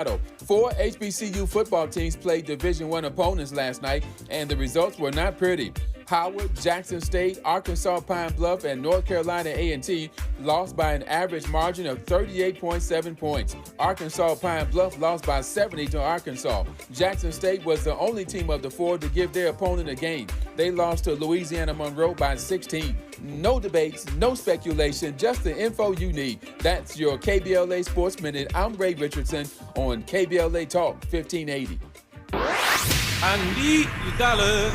Four HBCU football teams played Division I opponents last night, and the results were not pretty. Howard, Jackson State, Arkansas Pine Bluff, and North Carolina A&T lost by an average margin of 38.7 points. Arkansas Pine Bluff lost by 70 to Arkansas. Jackson State was the only team of the four to give their opponent a game. They lost to Louisiana Monroe by 16. No debates, no speculation, just the info you need. That's your KBLA Sports Minute. I'm Ray Richardson on KBLA Talk 1580. I need your dollar,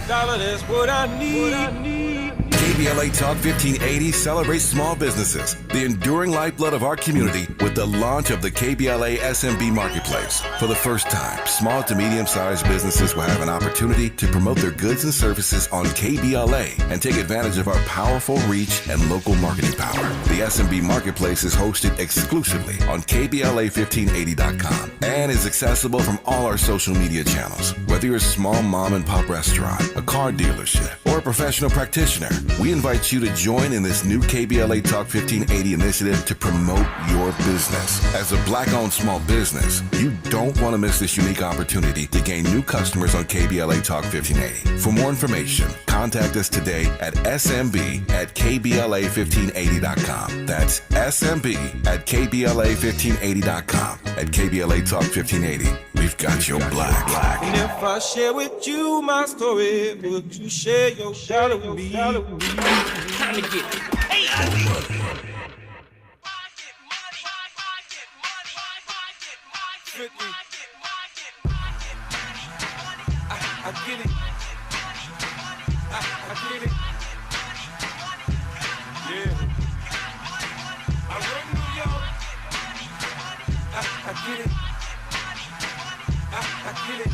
that's what I need. KBLA Talk 1580 celebrates small businesses, the enduring lifeblood of our community, with the launch of the KBLA SMB Marketplace. For the first time, small to medium-sized businesses will have an opportunity to promote their goods and services on KBLA and take advantage of our powerful reach and local marketing power. The SMB Marketplace is hosted exclusively on KBLA1580.com and is accessible from all our social media channels. Whether you're a small mom and pop restaurant, a car dealership, or a professional practitioner, we invite you to join in this new KBLA Talk 1580 initiative to promote your business. As a Black-owned small business, you don't want to miss this unique opportunity to gain new customers on KBLA Talk 1580. For more information, contact us today at smb@kbla1580.com. That's smb@kbla1580.com. At KBLA Talk 1580, we've got your black. And if I share with you my story, would you share your dollar with me? Time to get it. Hey, I get it. I get it. Yeah. I run New York. I get it. I get it.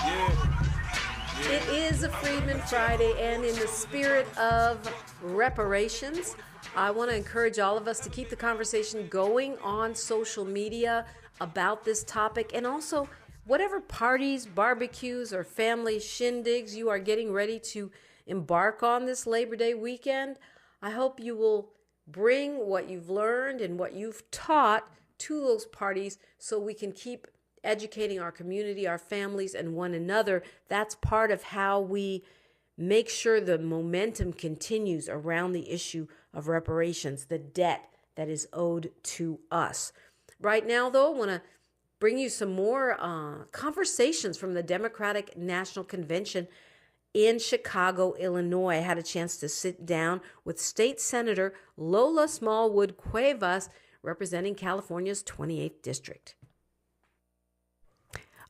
Yeah. It is a Freedman Friday, and in the spirit of reparations, I want to encourage all of us to keep the conversation going on social media about this topic, and also whatever parties, barbecues, or family shindigs you are getting ready to embark on this Labor Day weekend. I hope you will bring what you've learned and what you've taught to those parties so we can keep educating our community, our families, and one another. That's part of how we make sure the momentum continues around the issue of reparations, the debt that is owed to us. Right now, though, I want to bring you some more conversations from the Democratic National Convention in Chicago, Illinois. I had a chance to sit down with State Senator Lola Smallwood Cuevas, representing California's 28th District.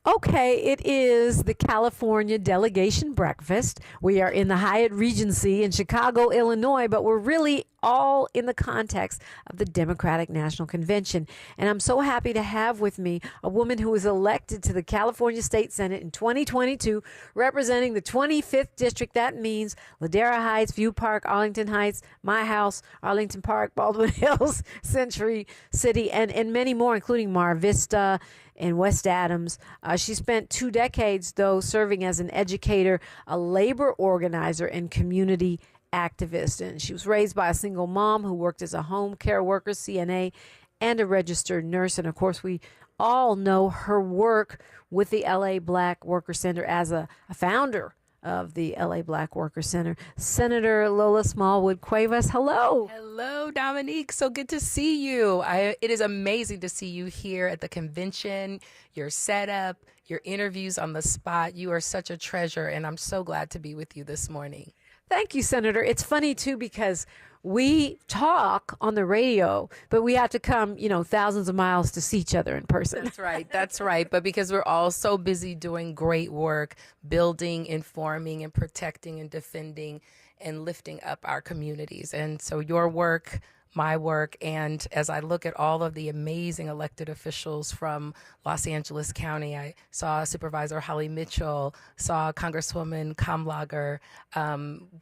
Okay, it is the California Delegation Breakfast. We are in the Hyatt Regency in Chicago, Illinois, but we're really all in the context of the Democratic National Convention. And I'm so happy to have with me a woman who was elected to the California State Senate in 2022, representing the 25th District. That means Ladera Heights, View Park, Arlington Heights, my house, Arlington Park, Baldwin Hills, Century City, and many more, including Mar Vista and West Adams. She spent 2 decades, though, serving as an educator, a labor organizer, and community activist. And she was raised by a single mom who worked as a home care worker, CNA, and a registered nurse. And of course, we all know her work with the LA Black Worker Center as a founder of the LA Black Worker Center. Senator Lola Smallwood Cuevas, hello. Hello, Dominique. So good to see you. It is amazing to see you here at the convention, your setup, your interviews on the spot. You are such a treasure, and I'm so glad to be with you this morning. Thank you, Senator. It's funny, too, because we talk on the radio, but we have to come, thousands of miles to see each other in person. That's right. That's right. But because we're all so busy doing great work, building, informing, and protecting and defending and lifting up our communities. And so your work, my work, and as I look at all of the amazing elected officials from Los Angeles County, I saw Supervisor Holly Mitchell, saw Congresswoman Kamlager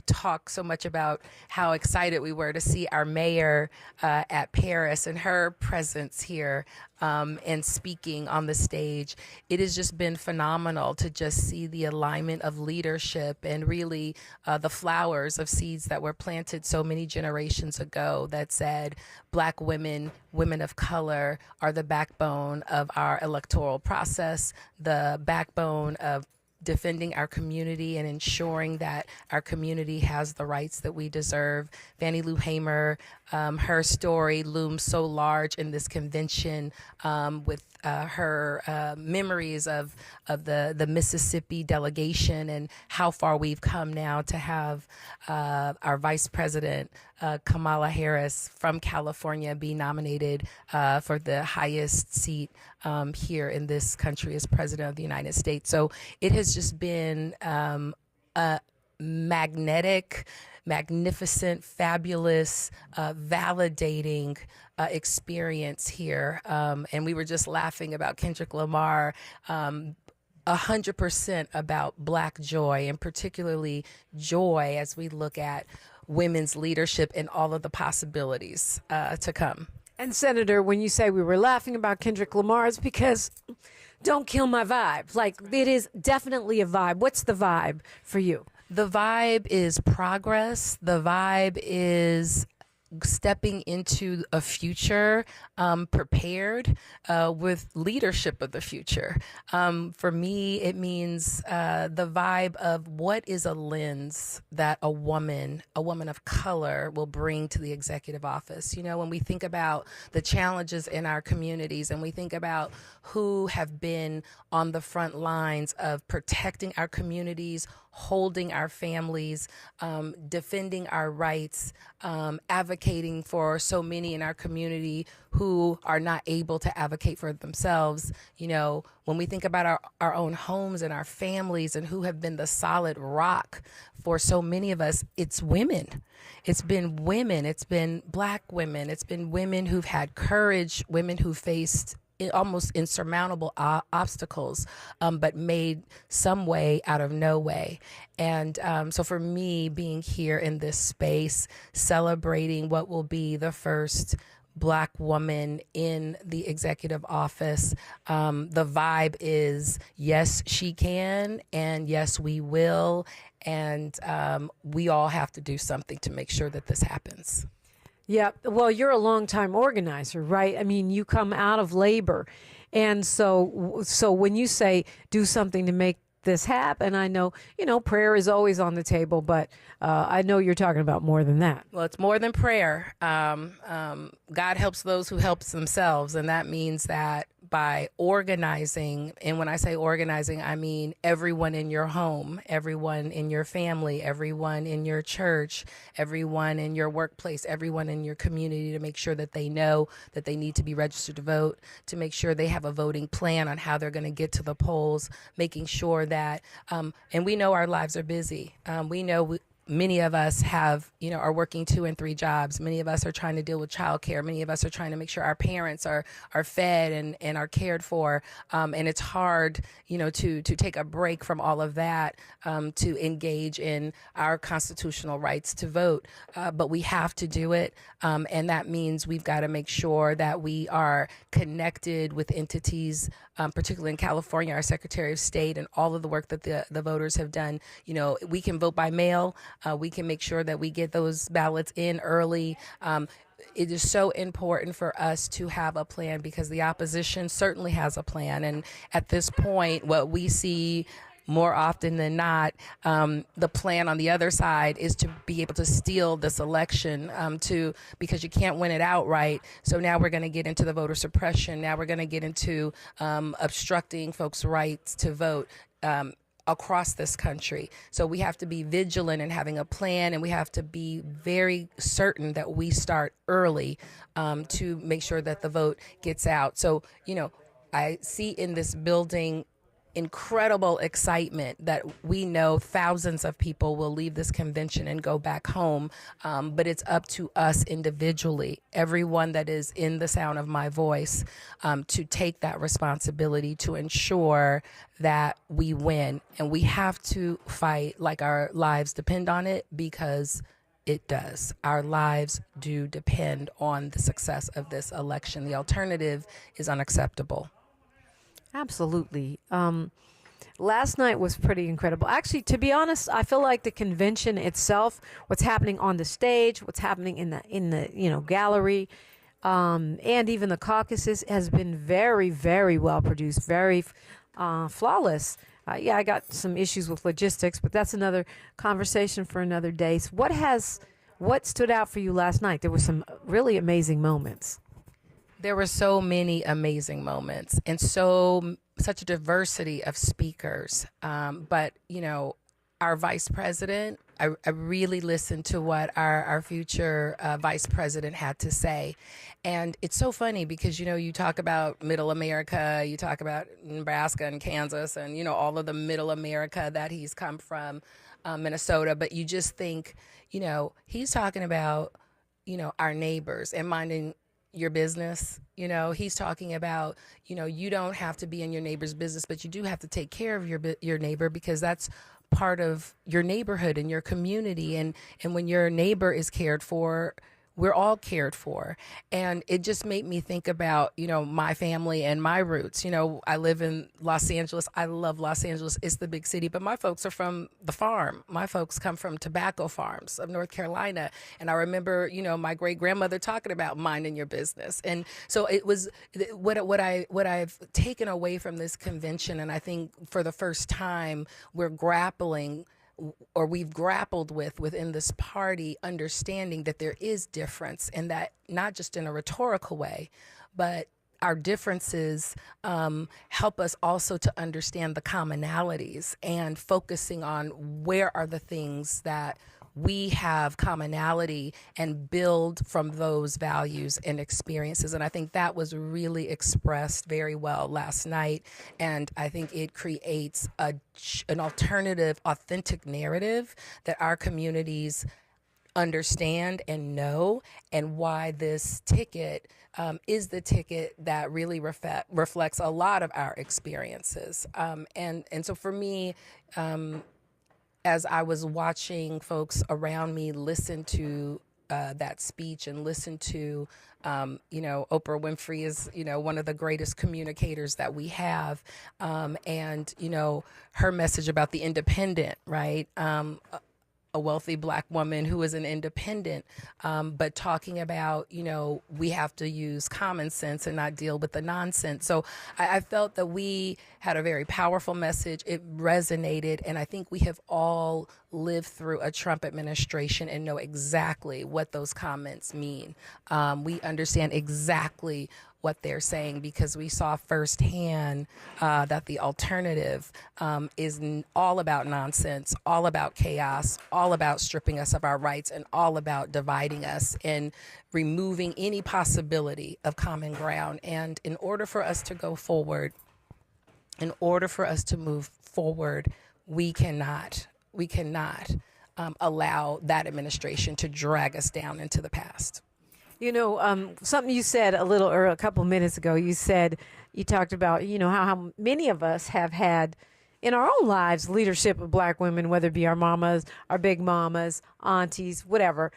talk so much about how excited we were to see our mayor at Paris and her presence here and speaking on the stage. It has just been phenomenal to just see the alignment of leadership and really the flowers of seeds that were planted so many generations ago that's said, Black women, women of color are the backbone of our electoral process, the backbone of defending our community and ensuring that our community has the rights that we deserve. Fannie Lou Hamer, her story looms so large in this convention with her memories of the Mississippi delegation and how far we've come now to have our Vice President Kamala Harris from California be nominated for the highest seat here in this country as President of the United States. So it has just been a magnetic, magnificent, fabulous, validating experience here. And we were just laughing about Kendrick Lamar, 100% about Black joy, and particularly joy as we look at women's leadership and all of the possibilities to come. And Senator, when you say we were laughing about Kendrick Lamar, it's because don't kill my vibe. Like, it is definitely a vibe. What's the vibe for you? The vibe is progress. The vibe is stepping into a future prepared with leadership of the future. For me, it means the vibe of what is a lens that a woman of color will bring to the executive office. You know, when we think about the challenges in our communities and we think about who have been on the front lines of protecting our communities, holding our families, defending our rights, advocating for so many in our community who are not able to advocate for themselves. You know, when we think about our own homes and our families and who have been the solid rock for so many of us, it's women. It's been women. It's been Black women. It's been women who've had courage, women who faced almost insurmountable obstacles, but made some way out of no way. And so for me, being here in this space, celebrating what will be the first Black woman in the executive office, the vibe is, yes, she can, and yes, we will. And we all have to do something to make sure that this happens. Yeah, well, you're a longtime organizer, right? I mean, you come out of labor. And so when you say do something to make this happen, I know, prayer is always on the table, but I know you're talking about more than that. Well, it's more than prayer. God helps those who help themselves. And that means that by organizing, and when I say organizing, I mean everyone in your home, everyone in your family, everyone in your church, everyone in your workplace, everyone in your community, to make sure that they know that they need to be registered to vote, to make sure they have a voting plan on how they're going to get to the polls, making sure that, and we know our lives are busy. We know many of us are working 2 and 3 jobs. Many of us are trying to deal with childcare. Many of us are trying to make sure our parents are fed and are cared for. And it's hard, to take a break from all of that, to engage in our constitutional rights to vote. But we have to do it. And that means we've got to make sure that we are connected with entities, particularly in California, our Secretary of State and all of the work that the voters have done. We can vote by mail. We can make sure that we get those ballots in early. It is so important for us to have a plan because the opposition certainly has a plan. And at this point, what we see more often than not, the plan on the other side is to be able to steal this election because you can't win it outright. So now we're going to get into the voter suppression. Now we're going to get into obstructing folks' rights to vote across this country. So we have to be vigilant in having a plan, and we have to be very certain that we start early to make sure that the vote gets out. So, I see in this building incredible excitement that we know thousands of people will leave this convention and go back home. But it's up to us individually, everyone that is in the sound of my voice, to take that responsibility to ensure that we win. And we have to fight like our lives depend on it, because it does. Our lives do depend on the success of this election. The alternative is unacceptable. Absolutely. Last night was pretty incredible. Actually, to be honest, I feel like the convention itself, what's happening on the stage, what's happening in the gallery, and even the caucuses has been very, very well produced, very flawless. Yeah, I got some issues with logistics, but that's another conversation for another day. So what stood out for you last night? There were some really amazing moments. There were so many amazing moments and such a diversity of speakers. But, our vice president, I really listened to what our future vice president had to say. And it's so funny because, you talk about middle America, you talk about Nebraska and Kansas and, all of the middle America that he's come from, Minnesota. But you just think, he's talking about, our neighbors and minding your business. He's talking about, you don't have to be in your neighbor's business, but you do have to take care of your neighbor because that's part of your neighborhood and your community. And when your neighbor is cared for, we're all cared for. And it just made me think about, my family and my roots. I live in Los Angeles. I love Los Angeles. It's the big city, but my folks are from the farm. My folks come from tobacco farms of North Carolina. And I remember, my great grandmother talking about minding your business. And so it was what I've taken away from this convention. And I think for the first time, we've grappled within this party, understanding that there is difference and that not just in a rhetorical way, but our differences help us also to understand the commonalities and focusing on where are the things that we have commonality and build from those values and experiences. And I think that was really expressed very well last night. And I think it creates an alternative, authentic narrative that our communities understand and know, and why this ticket is the ticket that really reflects a lot of our experiences. And so for me, as I was watching folks around me listen to that speech and listen to, Oprah Winfrey is, one of the greatest communicators that we have. And, her message about the independent, right? A wealthy Black woman who is an independent, but talking about, we have to use common sense and not deal with the nonsense. So I felt that we had a very powerful message. It resonated. And I think we have all lived through a Trump administration and know exactly what those comments mean. We understand exactly what they're saying because we saw firsthand that the alternative is all about nonsense, all about chaos, all about stripping us of our rights, and all about dividing us and removing any possibility of common ground. And in order for us to go forward, in order for us to move forward, we cannot allow that administration to drag us down into the past. Something you said a couple minutes ago, you talked about, how many of us have had in our own lives leadership of Black women, whether it be our mamas, our big mamas, aunties, whatever.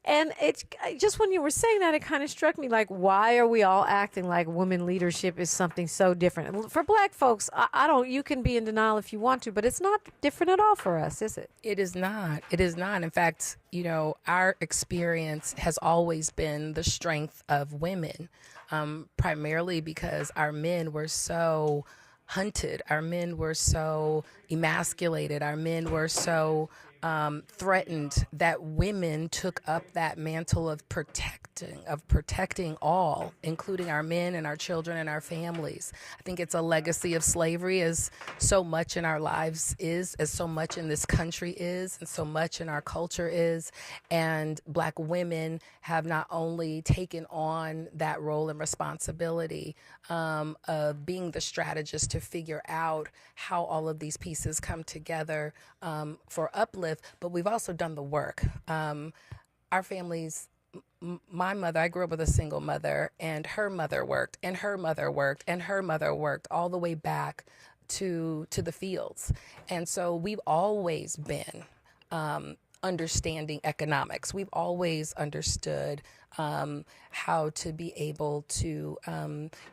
And it's just when you were saying that, it kind of struck me like, why are we all acting like women leadership is something so different? For Black folks, you can be in denial if you want to, but it's not different at all for us, is it? It is not. It is not. In fact, our experience has always been the strength of women, primarily because our men were so hunted. Our men were so emasculated. Our men were so threatened that women took up that mantle of protecting all, including our men and our children and our families. I think it's a legacy of slavery, as so much in our lives is, as so much in this country is, and so much in our culture is. And Black women have not only taken on that role and responsibility of being the strategist to figure out how all of these pieces come together for uplift, but we've also done the work. Our families, my mother, I grew up with a single mother, and her mother worked, and her mother worked, and her mother worked all the way back to the fields. And so we've always been understanding economics. We've always understood how to be able to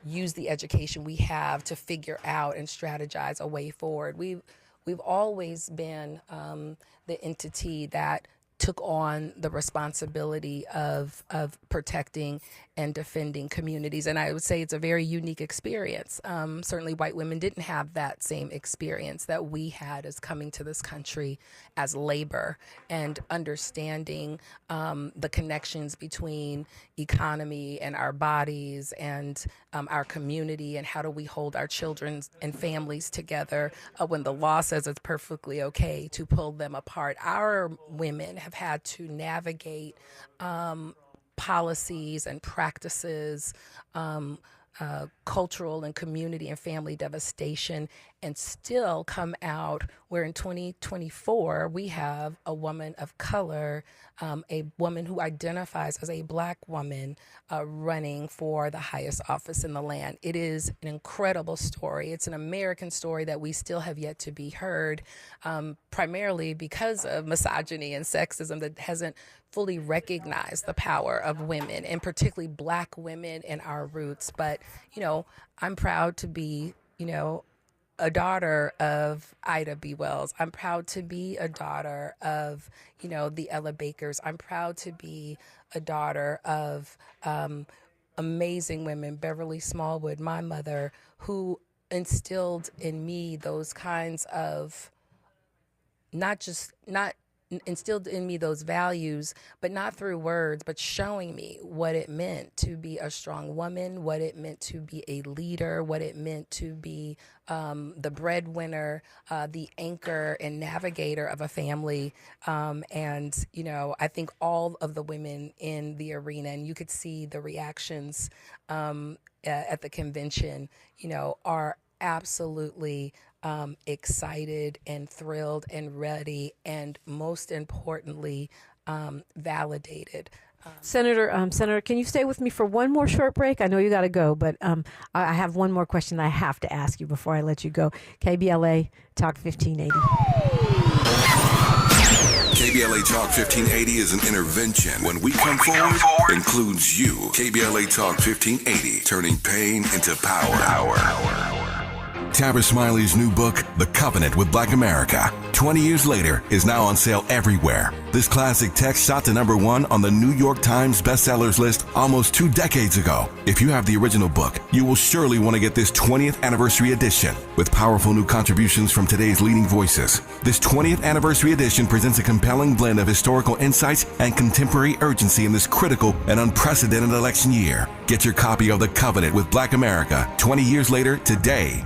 use the education we have to figure out and strategize a way forward. We've always been the entity that took on the responsibility of protecting and defending communities. And I would say it's a very unique experience. Certainly white women didn't have that same experience that we had as coming to this country as labor and understanding the connections between economy and our bodies and our community, and how do we hold our children and families together when the law says it's perfectly okay to pull them apart. Our women have had to navigate policies and practices, cultural and community and family devastation, and still come out where in 2024 we have a woman of color, a woman who identifies as a Black woman running for the highest office in the land. It is an incredible story. It's an American story that we still have yet to be heard, primarily because of misogyny and sexism that hasn't fully recognized the power of women, and particularly Black women and our roots. But, I'm proud to be, a daughter of Ida B. Wells. I'm proud to be a daughter of, the Ella Bakers. I'm proud to be a daughter of amazing women, Beverly Smallwood, my mother, who instilled in me those kinds of instilled in me those values, but not through words, but showing me what it meant to be a strong woman, what it meant to be a leader, what it meant to be the breadwinner, the anchor and navigator of a family. And, I think all of the women in the arena, and you could see the reactions at the convention, are absolutely excited and thrilled and ready, and most importantly, validated. Senator, can you stay with me for one more short break? I know you got to go, but I have one more question I have to ask you before I let you go. KBLA Talk 1580. KBLA Talk 1580 is an intervention. When we come forward, includes you. KBLA Talk 1580, turning pain into power. Tabitha Smiley's new book, The Covenant with Black America, 20 years later, is now on sale everywhere. This classic text shot to #1 on the New York Times bestsellers list almost 2 decades ago. If you have the original book, you will surely want to get this 20th anniversary edition with powerful new contributions from today's leading voices. This 20th anniversary edition presents a compelling blend of historical insights and contemporary urgency in this critical and unprecedented election year. Get your copy of The Covenant with Black America 20 years later today.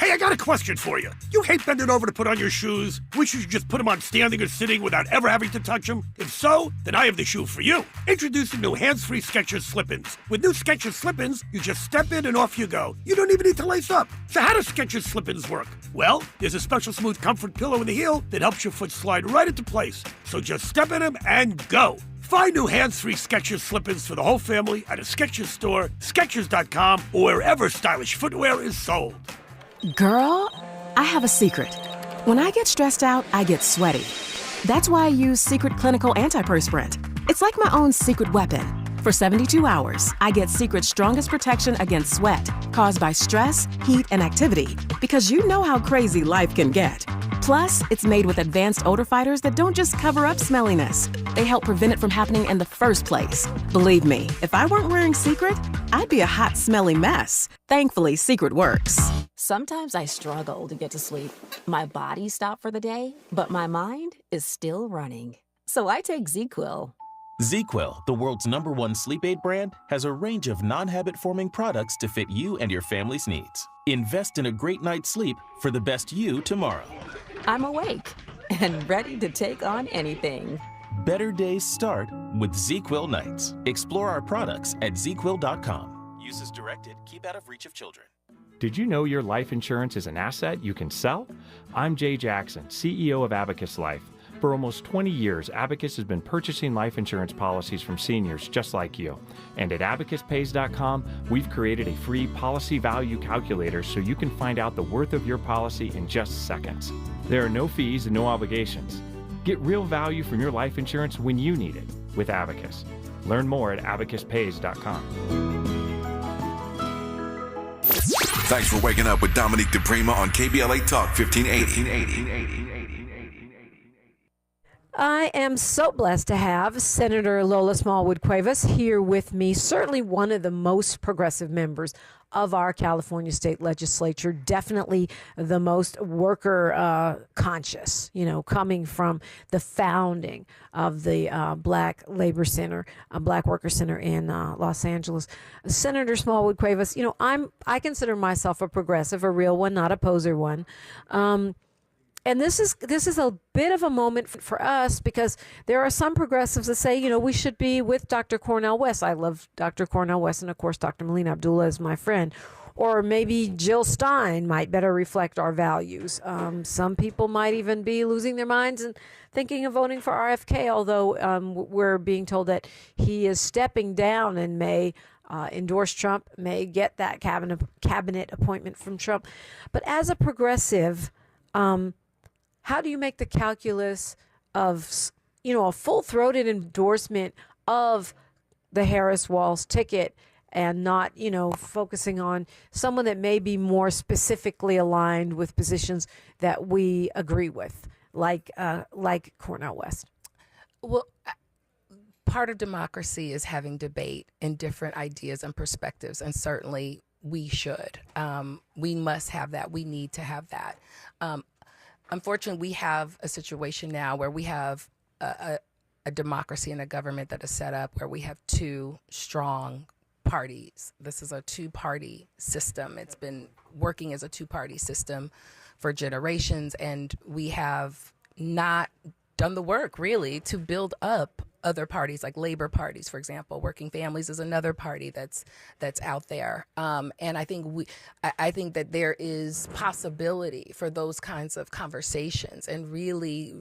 Hey, I got a question for you. You hate bending over to put on your shoes? Wish you could just put them on standing or sitting without ever having to touch them? If so, then I have the shoe for you. Introducing new hands-free Skechers Slip-ins. With new Skechers Slip-ins, you just step in and off you go. You don't even need to lace up. So how do Skechers Slip-ins work? Well, there's a special smooth comfort pillow in the heel that helps your foot slide right into place. So just step in them and go. Find new hands-free Skechers Slip-ins for the whole family at a Skechers store, Skechers.com, or wherever stylish footwear is sold. Girl, I have a secret. When I get stressed out, I get sweaty. That's why I use Secret Clinical Antiperspirant. It's like my own secret weapon. For 72 hours, I get Secret's strongest protection against sweat caused by stress, heat, and activity, because you know how crazy life can get. Plus, it's made with advanced odor fighters that don't just cover up smelliness. They help prevent it from happening in the first place. Believe me, if I weren't wearing Secret, I'd be a hot, smelly mess. Thankfully, Secret works. Sometimes I struggle to get to sleep. My body stopped for the day, but my mind is still running. So I take ZzzQuil. ZzzQuil, the world's #1 sleep aid brand, has a range of non-habit-forming products to fit you and your family's needs. Invest in a great night's sleep for the best you tomorrow. I'm awake and ready to take on anything. Better days start with ZzzQuil nights. Explore our products at ZzzQuil.com. Use as directed. Keep out of reach of children. Did you know your life insurance is an asset you can sell? I'm Jay Jackson, CEO of Abacus Life. For almost 20 years, Abacus has been purchasing life insurance policies from seniors just like you. And at abacuspays.com, we've created a free policy value calculator so you can find out the worth of your policy in just seconds. There are no fees and no obligations. Get real value from your life insurance when you need it with Abacus. Learn more at abacuspays.com. Thanks for waking up with Dominique DiPrima on KBLA Talk 1580. I am so blessed to have Senator Lola Smallwood Cuevas here with me, certainly one of the most progressive members of our California state legislature, definitely the most worker conscious, coming from the founding of the Black Labor Center, Black Worker Center in Los Angeles. Senator Smallwood Cuevas, I consider myself a progressive, a real one, not a poser one. And this is a bit of a moment for us because there are some progressives that say, we should be with Dr. Cornel West. I love Dr. Cornel West, and of course, Dr. Melina Abdullah is my friend. Or maybe Jill Stein might better reflect our values. Some people might even be losing their minds and thinking of voting for RFK, although we're being told that he is stepping down and may endorse Trump, may get that cabinet appointment from Trump. But as a progressive, how do you make the calculus of, a full-throated endorsement of the Harris-Walz ticket and not, focusing on someone that may be more specifically aligned with positions that we agree with, like Cornel West? Well, part of democracy is having debate and different ideas and perspectives, and certainly we should. We must have that. We need to have that. Unfortunately, we have a situation now where we have a democracy and a government that is set up where we have two strong parties. This is a two-party system. It's been working as a two-party system for generations, and we have not done the work, really, to build up other parties, like labor parties, for example. Working Families is another party that's out there, and I think that there is possibility for those kinds of conversations and really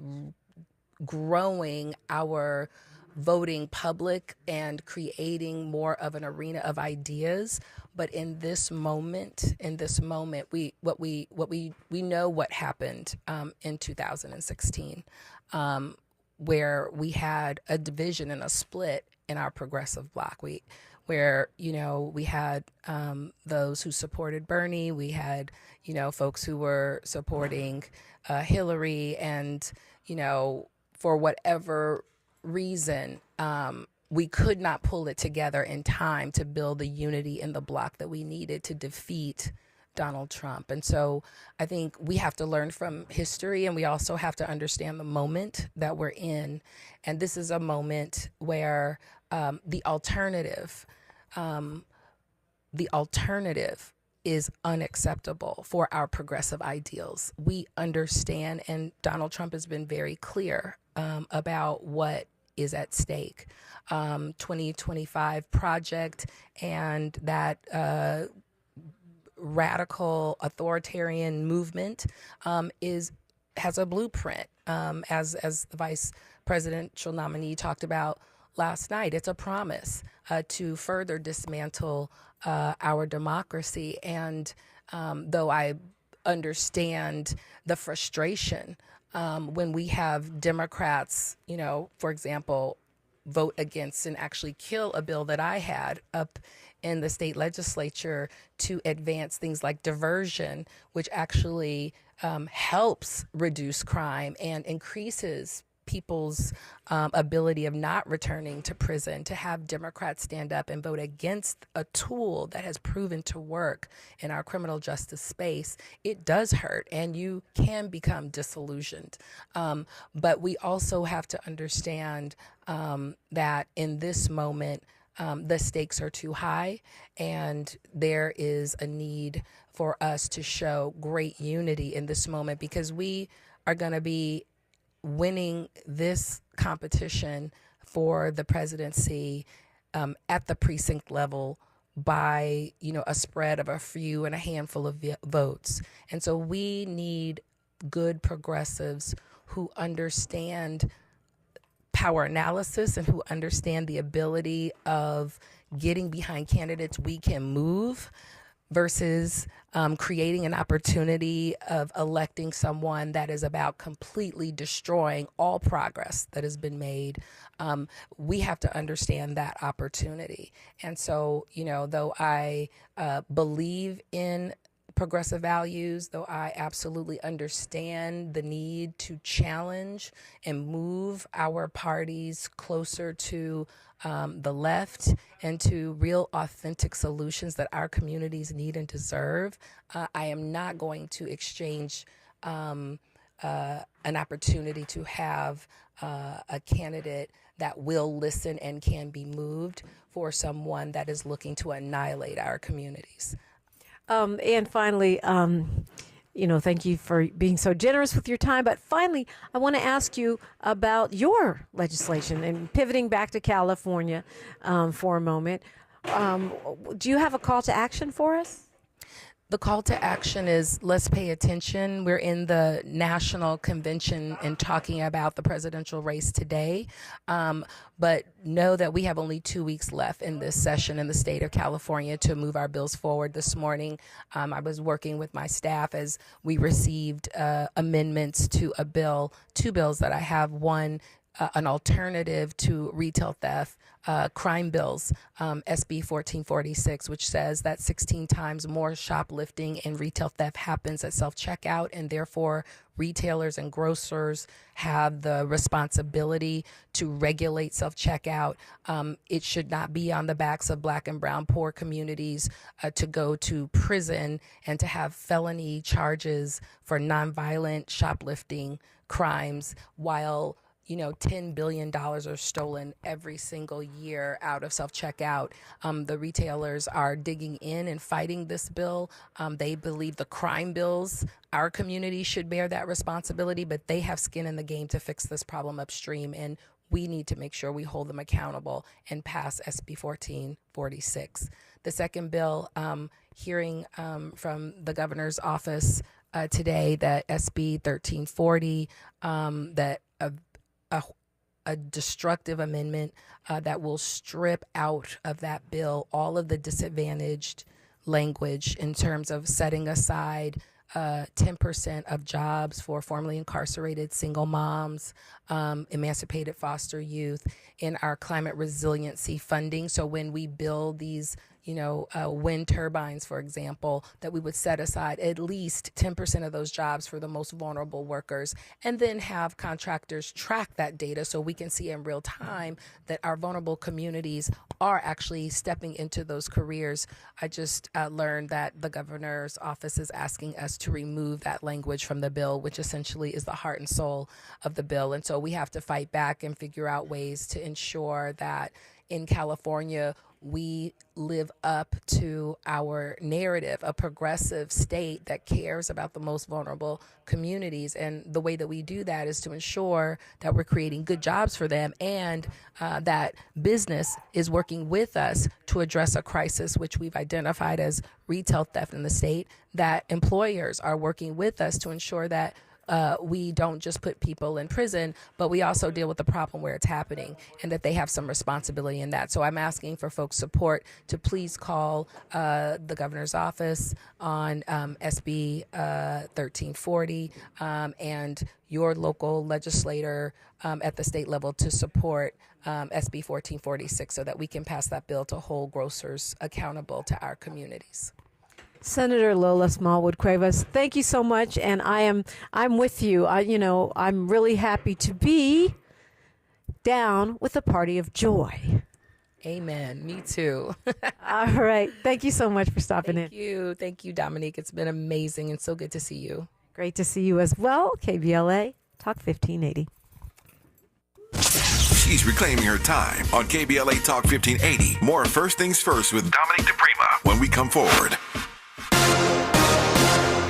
growing our voting public and creating more of an arena of ideas. But in this moment, we know what happened in 2016. Where we had a division and a split in our progressive bloc. Where we had those who supported Bernie, we had, folks who were supporting Hillary, and, for whatever reason, we could not pull it together in time to build the unity in the bloc that we needed to defeat Donald Trump. And so I think we have to learn from history, and we also have to understand the moment that we're in. And this is a moment where the alternative is unacceptable for our progressive ideals. We understand, and Donald Trump has been very clear about what is at stake. 2025 project and that radical authoritarian movement has a blueprint, as the vice presidential nominee talked about last night. It's a promise to further dismantle our democracy. And though I understand the frustration when we have Democrats, for example, vote against and actually kill a bill that I had up in the state legislature to advance things like diversion, which actually helps reduce crime and increases people's ability of not returning to prison. To have Democrats stand up and vote against a tool that has proven to work in our criminal justice space, it does hurt, and you can become disillusioned. But we also have to understand that in this moment, the stakes are too high, and there is a need for us to show great unity in this moment, because we are going to be winning this competition for the presidency at the precinct level by, a spread of a few and a handful of votes. And so we need good progressives who understand power analysis and who understand the ability of getting behind candidates we can move versus creating an opportunity of electing someone that is about completely destroying all progress that has been made. We have to understand that opportunity. And so, though I believe in progressive values, though I absolutely understand the need to challenge and move our parties closer to the left and to real authentic solutions that our communities need and deserve, I am not going to exchange an opportunity to have a candidate that will listen and can be moved for someone that is looking to annihilate our communities. And finally, thank you for being so generous with your time. But finally, I want to ask you about your legislation and pivoting back to California for a moment. Do you have a call to action for us? The call to action is let's pay attention. We're in the national convention and talking about the presidential race today. But know that we have only 2 weeks left in this session in the state of California to move our bills forward. This morning, I was working with my staff as we received amendments to two bills that I have. One, an alternative to retail theft, crime bills, SB 1446, which says that 16 times more shoplifting and retail theft happens at self-checkout, and therefore retailers and grocers have the responsibility to regulate self-checkout. It should not be on the backs of Black and brown poor communities to go to prison and to have felony charges for nonviolent shoplifting crimes while $10 billion are stolen every single year out of self-checkout. The retailers are digging in and fighting this bill. They believe the crime bills, our community should bear that responsibility, but they have skin in the game to fix this problem upstream. And we need to make sure we hold them accountable and pass SB 1446. The second bill, hearing from the governor's office today that SB 1340, that a destructive amendment that will strip out of that bill all of the disadvantaged language in terms of setting aside 10% of jobs for formerly incarcerated single moms, emancipated foster youth, in our climate resiliency funding. So when we build these wind turbines, for example, that we would set aside at least 10% of those jobs for the most vulnerable workers, and then have contractors track that data so we can see in real time that our vulnerable communities are actually stepping into those careers. I just learned that the governor's office is asking us to remove that language from the bill, which essentially is the heart and soul of the bill. And so we have to fight back and figure out ways to ensure that in California, we live up to our narrative, a progressive state that cares about the most vulnerable communities. And the way that we do that is to ensure that we're creating good jobs for them, and that business is working with us to address a crisis which we've identified as retail theft in the state, that employers are working with us to ensure that we don't just put people in prison, but we also deal with the problem where it's happening, and that they have some responsibility in that. So I'm asking for folks' support to please call the governor's office on SB 1340 and your local legislator at the state level to support SB 1446 so that we can pass that bill to hold grocers accountable to our communities. Senator Lola Smallwood Cuevas, thank you so much, and I'm with you. I'm really happy to be down with a party of joy. Amen. Me too. All right. Thank you so much for stopping in. Thank you, Dominique. It's been amazing and so good to see you. Great to see you as well. KBLA Talk 1580. She's reclaiming her time on KBLA Talk 1580. More First Things First with Dominique DiPrima when we come forward.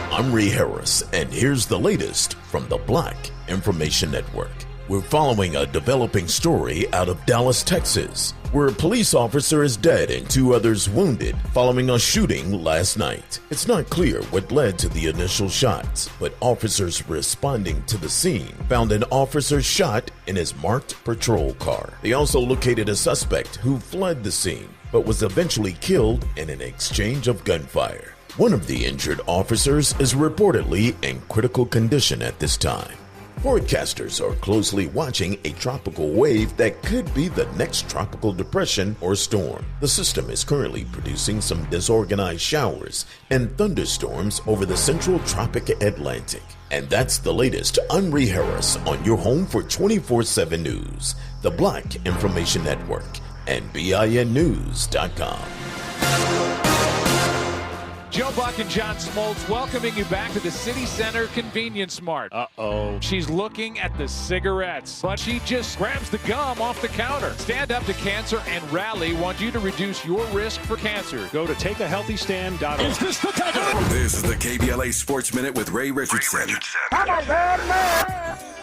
I'm Ree Harris, and here's the latest from the Black Information Network. We're following a developing story out of Dallas, Texas, where a police officer is dead and 2 others wounded following a shooting last night. It's not clear what led to the initial shots, but officers responding to the scene found an officer shot in his marked patrol car. They also located a suspect who fled the scene. but was eventually killed in an exchange of gunfire. One of the injured officers is reportedly in critical condition at this time. Forecasters are closely watching a tropical wave that could be the next tropical depression or storm. The system is currently producing some disorganized showers and thunderstorms over the central tropic Atlantic. And that's the latest. I'm Ray Harris on your home for 24/7 News, the Black Information Network, and BINnews.com. Joe Buck and John Smoltz welcoming you back to the City Center Convenience Mart. Uh-oh. She's looking at the cigarettes, but she just grabs the gum off the counter. Stand Up to Cancer and Rally want you to reduce your risk for cancer. Go to takeahealthystand.org. Is this the time? This is the KBLA Sports Minute with Ray Richardson.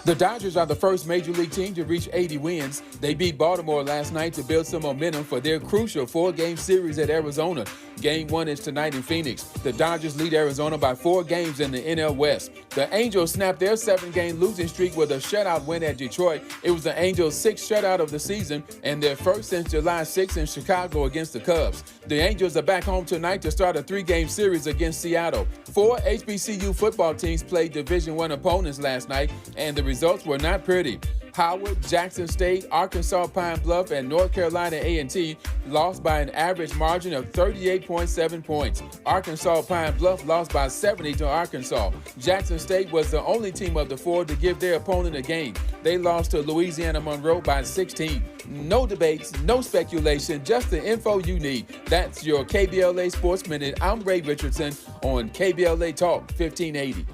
The Dodgers are the first Major League team to reach 80 wins. They beat Baltimore last night to build some momentum for their crucial 4-game series at Arizona. Game 1 is tonight in Phoenix. The Dodgers lead Arizona by 4 games in the NL West. The Angels snapped their 7-game losing streak with a shutout win at Detroit. It was the Angels' 6th shutout of the season and their first since July 6th in Chicago against the Cubs. The Angels are back home tonight to start a 3-game series against Seattle. 4 HBCU football teams played Division I opponents last night, and the results were not pretty. Howard, Jackson State, Arkansas Pine Bluff, and North Carolina A&T lost by an average margin of 38.7 points. Arkansas Pine Bluff lost by 70 to Arkansas. Jackson State was the only team of the 4 to give their opponent a game. They lost to Louisiana Monroe by 16. No debates, no speculation, just the info you need. That's your KBLA Sports Minute. I'm Ray Richardson on KBLA Talk 1580.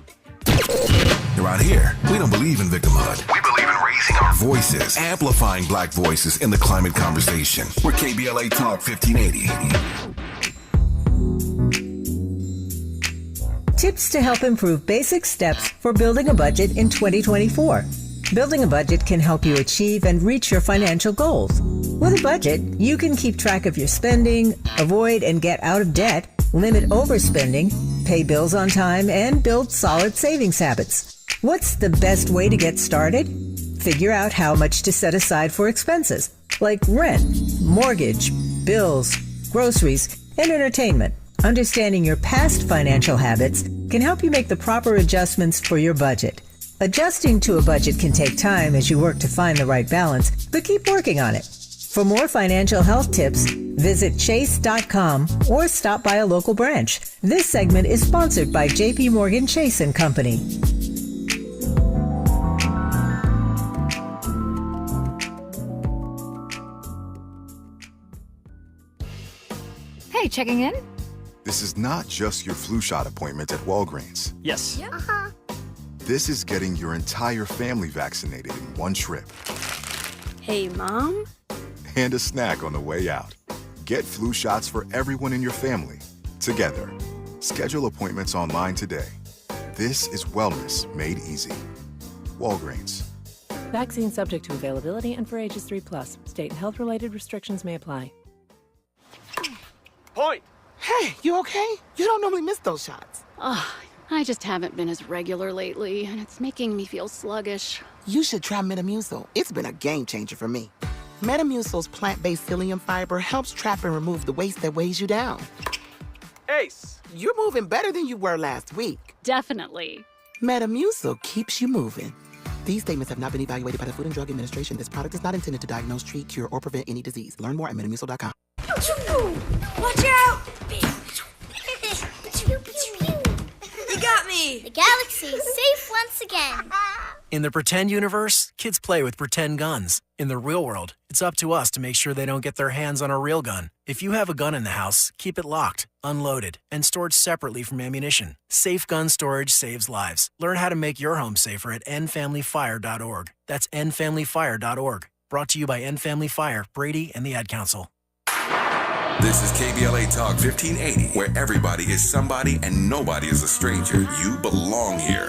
Around here, we don't believe in victimhood. We believe in raising our voices, amplifying black voices in the climate conversation. We're KBLA Talk 1580. Tips to help improve basic steps for building a budget in 2024. Building a budget can help you achieve and reach your financial goals. With a budget, you can keep track of your spending, avoid and get out of debt, limit overspending, pay bills on time, and build solid savings habits. What's the best way to get started? Figure out how much to set aside for expenses, like rent, mortgage, bills, groceries, and entertainment. Understanding your past financial habits can help you make the proper adjustments for your budget. Adjusting to a budget can take time as you work to find the right balance, but keep working on it. For more financial health tips, visit chase.com or stop by a local branch. This segment is sponsored by J.P. Morgan Chase & Company. Hey, checking in? This is not just your flu shot appointment at Walgreens. Yes. Yeah. This is getting your entire family vaccinated in one trip. Hey, Mom? And a snack on the way out. Get flu shots for everyone in your family, together. Schedule appointments online today. This is wellness made easy. Walgreens. Vaccine subject to availability and for ages 3+. State and health-related restrictions may apply. Point! Hey, you okay? You don't normally miss those shots. I just haven't been as regular lately, and it's making me feel sluggish. You should try Metamucil. It's been a game changer for me. Metamucil's plant-based psyllium fiber helps trap and remove the waste that weighs you down. Ace, you're moving better than you were last week. Definitely. Metamucil keeps you moving. These statements have not been evaluated by the Food and Drug Administration. This product is not intended to diagnose, treat, cure, or prevent any disease. Learn more at metamucil.com. Watch out! You got me! The galaxy is safe once again. In the pretend universe, kids play with pretend guns. In the real world, it's up to us to make sure they don't get their hands on a real gun. If you have a gun in the house, keep it locked, unloaded, and stored separately from ammunition. Safe gun storage saves lives. Learn how to make your home safer at endfamilyfire.org. That's endfamilyfire.org. Brought to you by End Family Fire, Brady, and the Ad Council. This is KBLA Talk 1580, where everybody is somebody and nobody is a stranger. You belong here.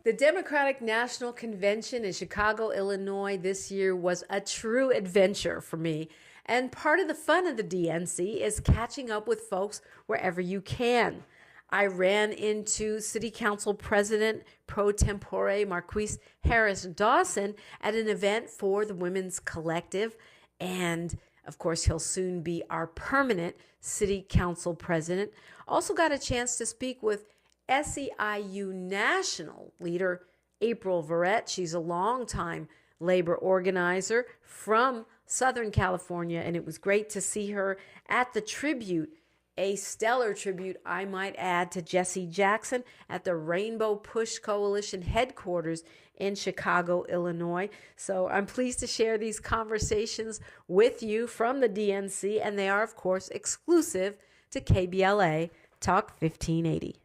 The Democratic National Convention in Chicago, Illinois this year was a true adventure for me. And part of the fun of the DNC is catching up with folks wherever you can. I ran into City Council President pro tempore Marqueece Harris Dawson at an event for the Women's Collective. And of course, he'll soon be our permanent city council president. Also got a chance to speak with SEIU national leader April Verrett. She's a longtime labor organizer from Southern California, and it was great to see her at the tribute, a stellar tribute, I might add, to Jesse Jackson at the Rainbow Push Coalition headquarters in Chicago, Illinois. So I'm pleased to share these conversations with you from the DNC, and they are, of course, exclusive to KBLA Talk 1580.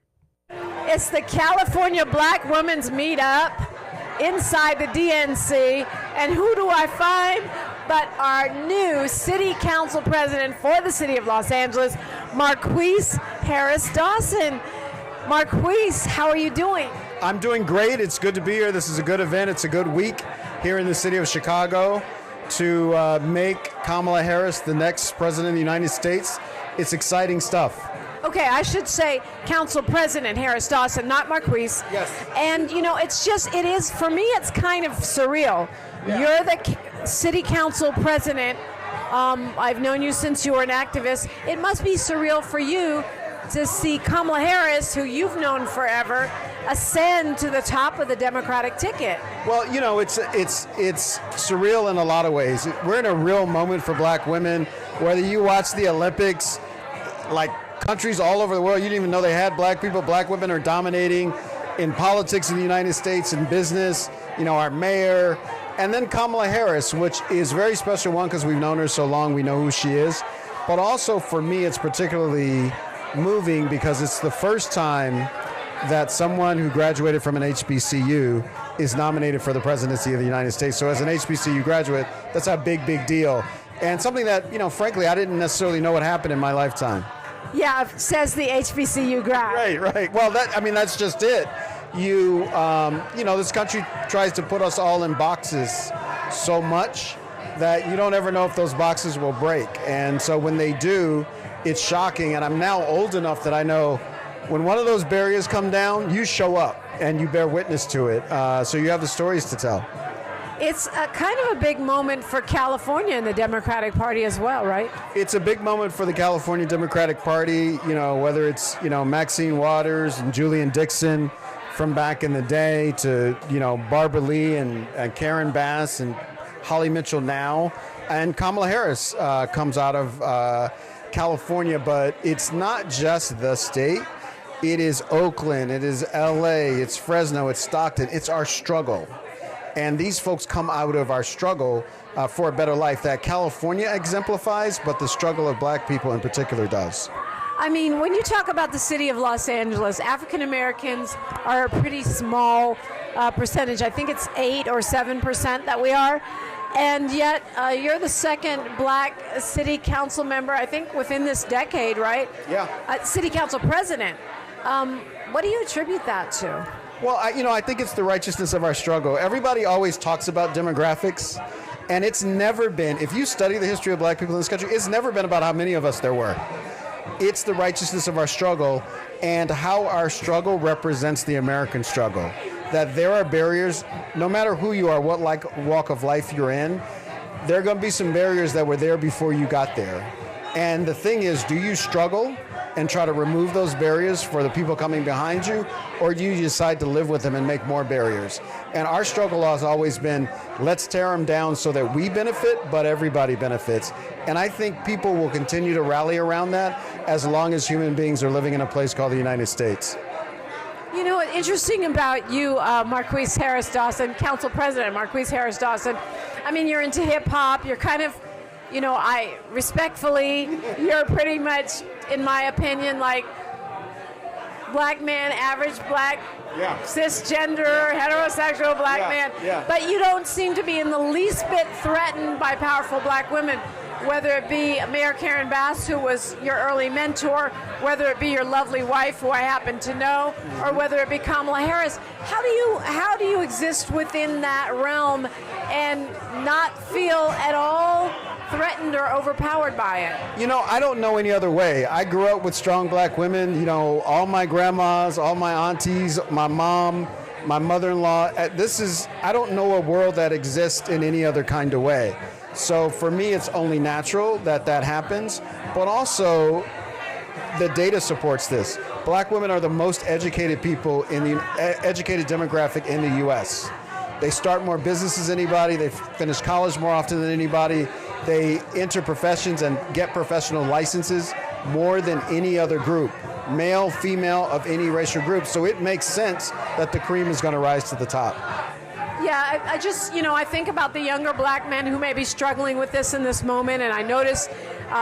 It's the California Black Women's Meetup inside the DNC, and who do I find but our new city council president for the city of Los Angeles, Marqueece Harris Dawson. Marqueece, how are you doing? I'm doing great. It's good to be here. This is a good event. It's a good week here in the city of Chicago to make Kamala Harris the next president of the United States. It's exciting stuff. Okay, I should say Council President Harris Dawson, not Marqueece. Yes. And, you know, it is, for me, it's kind of surreal. Yeah. You're the city council president. I've known you since you were an activist. It must be surreal for you to see Kamala Harris, who you've known forever, ascend to the top of the Democratic ticket. Well, you know, it's surreal in a lot of ways. We're in a real moment for black women. Whether you watch the Olympics, like countries all over the world, you didn't even know they had black people. Black women are dominating in politics in the United States, in business, you know, our mayor. And then Kamala Harris, which is a very special one because we've known her so long, we know who she is. But also for me, it's particularly moving because it's the first time that someone who graduated from an HBCU is nominated for the presidency of the United States. So as an HBCU graduate, that's a big, big deal. And something that, you know, frankly, I didn't necessarily know what happened in my lifetime. Yeah, says the HBCU grad. Right. Well, that's just it. You know, this country tries to put us all in boxes so much that you don't ever know if those boxes will break. And so when they do, it's shocking. And I'm now old enough that I know when one of those barriers come down, you show up and you bear witness to it. So you have the stories to tell. It's a kind of a big moment for California and the Democratic Party as well, right? It's a big moment for the California Democratic Party, you know, whether it's, you know, Maxine Waters and Julian Dixon from back in the day to, you know, Barbara Lee and Karen Bass and Holly Mitchell now. And Kamala Harris comes out of California, but it's not just the state. It is Oakland, it is LA, it's Fresno, it's Stockton. It's our struggle. And these folks come out of our struggle for a better life that California exemplifies, but the struggle of black people in particular does. I mean, when you talk about the city of Los Angeles, African Americans are a pretty small percentage. I think it's 8 or 7% that we are. And yet you're the second black city council member, I think, within this decade, right? Yeah. City council president. What do you attribute that to? Well, I think it's the righteousness of our struggle. Everybody always talks about demographics, and it's never been, if you study the history of black people in this country, it's never been about how many of us there were. It's the righteousness of our struggle and how our struggle represents the American struggle. That there are barriers, no matter who you are, what walk of life you're in, there are going to be some barriers that were there before you got there. And the thing is, do you struggle and try to remove those barriers for the people coming behind you, or do you decide to live with them and make more barriers? And our struggle has always been, let's tear them down so that we benefit, but everybody benefits. And I think people will continue to rally around that as long as human beings are living in a place called the United States. You know, what's interesting about you, Marqueece Harris Dawson, Council President Marqueece Harris Dawson, I mean, you're into hip-hop, you're kind of, you know, I respectfully, you're pretty much, in my opinion, like black man, average black, cisgender, heterosexual black man. Yeah. But you don't seem to be in the least bit threatened by powerful black women, whether it be Mayor Karen Bass, who was your early mentor, whether it be your lovely wife, who I happen to know, or whether it be Kamala Harris. How do you exist within that realm and not feel at all threatened or overpowered by it? You know, I don't know any other way. I grew up with strong black women, you know, all my grandmas, all my aunties, my mom, my mother-in-law. I don't know a world that exists in any other kind of way. So for me, it's only natural that happens, but also the data supports this. Black women are the most educated people in the educated demographic in the U.S. They start more businesses than anybody. They finish college more often than anybody. They enter professions and get professional licenses more than any other group, male, female, of any racial group. So it makes sense that the cream is going to rise to the top. Yeah, I just, I think about the younger black men who may be struggling with this in this moment, and I notice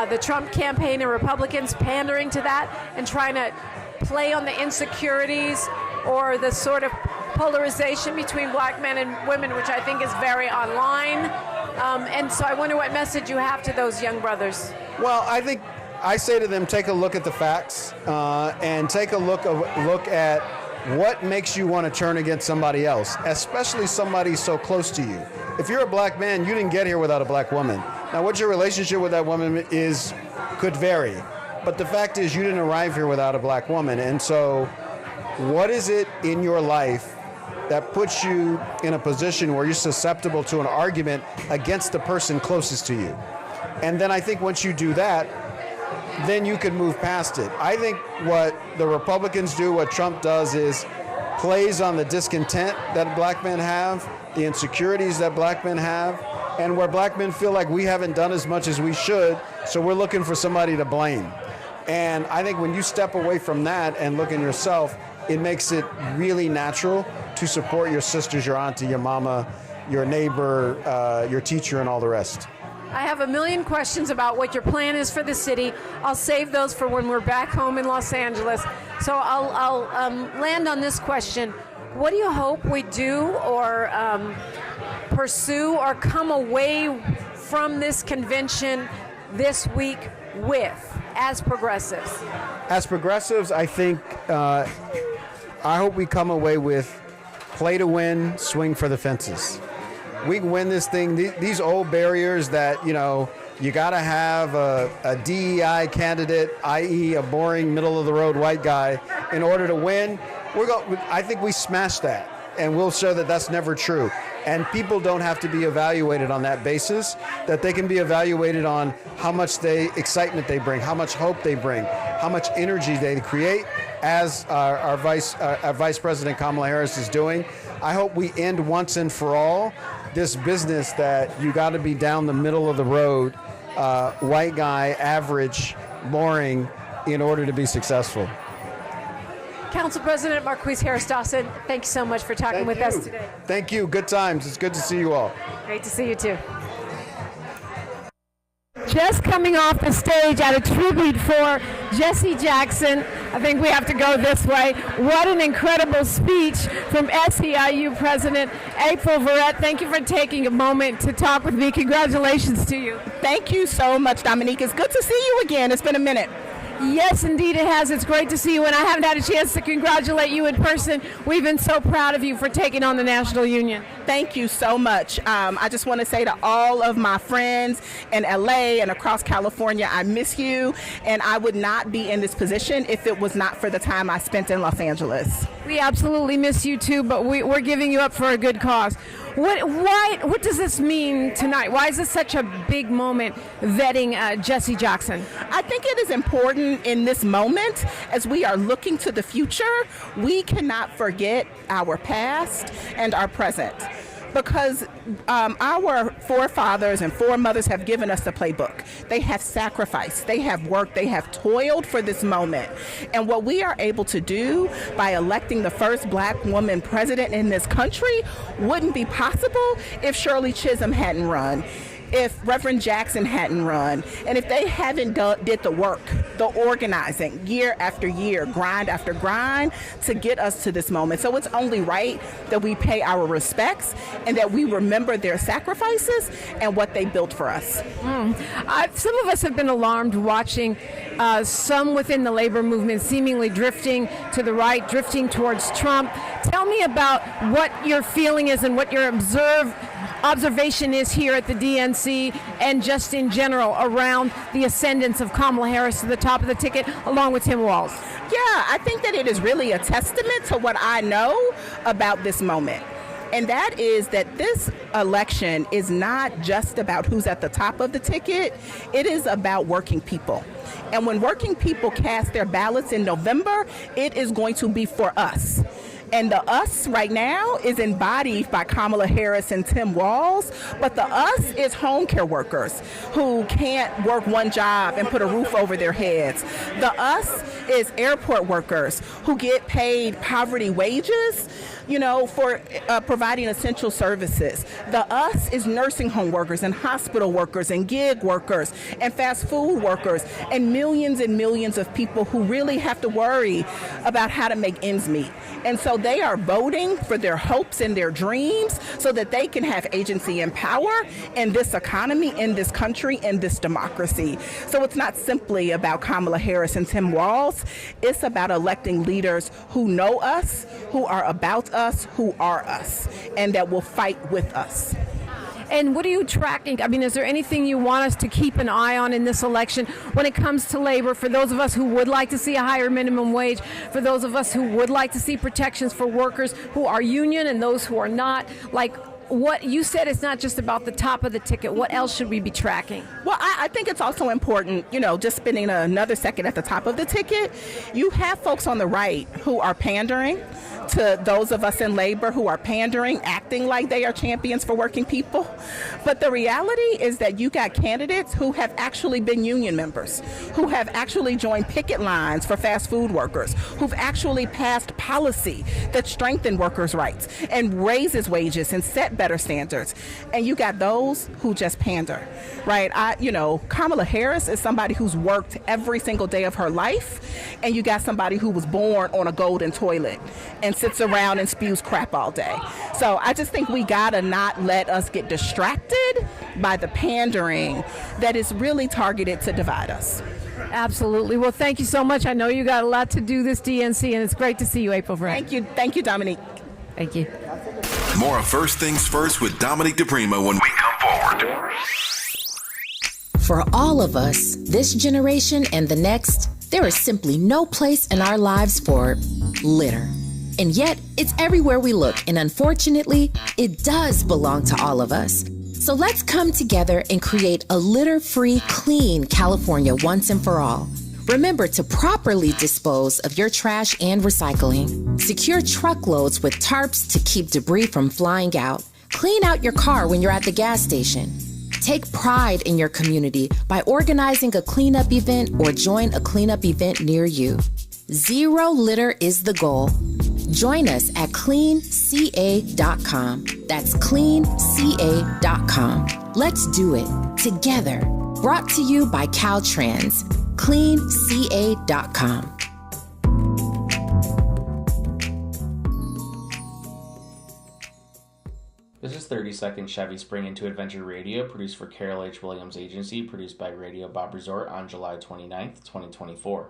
the Trump campaign and Republicans pandering to that and trying to play on the insecurities or the sort of polarization between black men and women, which I think is very online. And so I wonder what message you have to those young brothers. Well, I say to them, take a look at the facts and take a look at what makes you want to turn against somebody else, especially somebody so close to you. If you're a black man, you didn't get here without a black woman. Now, what your relationship with that woman is could vary, but the fact is you didn't arrive here without a black woman. And so what is it in your life that puts you in a position where you're susceptible to an argument against the person closest to you? And then I think once you do that, then you can move past it. I think what the Republicans do, what Trump does, is plays on the discontent that black men have, the insecurities that black men have, and where black men feel like we haven't done as much as we should, so we're looking for somebody to blame. And I think when you step away from that and look in yourself, it makes it really natural to support your sisters, your auntie, your mama, your neighbor, your teacher, and all the rest. I have a million questions about what your plan is for the city. I'll save those for when we're back home in Los Angeles. So I'll land on this question. What do you hope we do or pursue or come away from this convention this week with as progressives? As progressives, I think I hope we come away with play to win, swing for the fences. We can win this thing. These old barriers that, you got to have a DEI candidate, i.e. a boring middle-of-the-road white guy, in order to win. I think we smashed that, and we'll show that that's never true. And people don't have to be evaluated on that basis, that they can be evaluated on how much excitement they bring, how much hope they bring, how much energy they create, as our Vice President Kamala Harris is doing. I hope we end once and for all this business that you got to be down the middle of the road, white guy, average, boring, in order to be successful. Council President Marqueece Harris Dawson, thank you so much for talking with us today. Thank you. Good times. It's good to see you all. Great to see you too. Just coming off the stage at a tribute for Jesse Jackson. I think we have to go this way. What an incredible speech from SEIU President April Verrett. Thank you for taking a moment to talk with me. Congratulations to you. Thank you so much, Dominique. It's good to see you again. It's been a minute. Yes, indeed it has. It's great to see you, and I haven't had a chance to congratulate you in person. We've been so proud of you for taking on the National Union. Thank you so much. I just want to say to all of my friends in LA and across California, I miss you, and I would not be in this position if it was not for the time I spent in Los Angeles. We absolutely miss you too, but we're giving you up for a good cause. What does this mean tonight? Why is this such a big moment vetting Jesse Jackson? I think it is important in this moment as we are looking to the future. We cannot forget our past and our present, because our forefathers and foremothers have given us the playbook. They have sacrificed, they have worked, they have toiled for this moment. And what we are able to do by electing the first black woman president in this country wouldn't be possible if Shirley Chisholm hadn't run, if Reverend Jackson hadn't run, and if they haven't did the work, the organizing, year after year, grind after grind, to get us to this moment. So it's only right that we pay our respects and that we remember their sacrifices and what they built for us. Some of us have been alarmed watching some within the labor movement seemingly drifting to the right, drifting towards Trump. Tell me about what your feeling is and what your observation is here at the DNC and just in general around the ascendance of Kamala Harris to the top of the ticket along with Tim Walz. Yeah, I think that it is really a testament to what I know about this moment. And that is that this election is not just about who's at the top of the ticket. It is about working people. And when working people cast their ballots in November, it is going to be for us. And the us right now is embodied by Kamala Harris and Tim Walz, but the us is home care workers who can't work one job and put a roof over their heads. The us is airport workers who get paid poverty wages, for providing essential services. The us is nursing home workers and hospital workers and gig workers and fast food workers and millions of people who really have to worry about how to make ends meet. And so they are voting for their hopes and their dreams so that they can have agency and power in this economy, in this country, in this democracy. So it's not simply about Kamala Harris and Tim Walz. It's about electing leaders who know us, who are about us, who are us, and that will fight with us. And what are you tracking? I mean, is there anything you want us to keep an eye on in this election when it comes to labor? For those of us who would like to see a higher minimum wage, for those of us who would like to see protections for workers who are union and those who are not, like what you said, it's not just about the top of the ticket. What else should we be tracking? Well, I think it's also important, just spending another second at the top of the ticket. You have folks on the right who are pandering to those of us in labor, who are pandering, acting like they are champions for working people. But the reality is that you got candidates who have actually been union members, who have actually joined picket lines for fast food workers, who've actually passed policy that strengthen workers' rights and raises wages and set better standards. And you got those who just pander, right? Kamala Harris is somebody who's worked every single day of her life, and you got somebody who was born on a golden toilet and sits around and spews crap all day. So I just think we gotta not let us get distracted by the pandering that is really targeted to divide us. Absolutely. Well, thank you so much. I know you got a lot to do this DNC, and it's great to see you, April Friend. Thank you, Dominique. Thank you. More of First Things First with Dominique DiPrima when we come forward. For all of us, this generation and the next, there is simply no place in our lives for litter. And yet, it's everywhere we look, and unfortunately, it does belong to all of us. So let's come together and create a litter-free, clean California once and for all. Remember to properly dispose of your trash and recycling. Secure truckloads with tarps to keep debris from flying out. Clean out your car when you're at the gas station. Take pride in your community by organizing a cleanup event or join a cleanup event near you. Zero litter is the goal. Join us at cleanca.com. That's cleanca.com. Let's do it together. Brought to you by Caltrans. cleanca.com. This is 30-second Chevy Spring Into Adventure Radio, produced for Carol H. Williams Agency, produced by Radio Bob Resort on July 29th, 2024.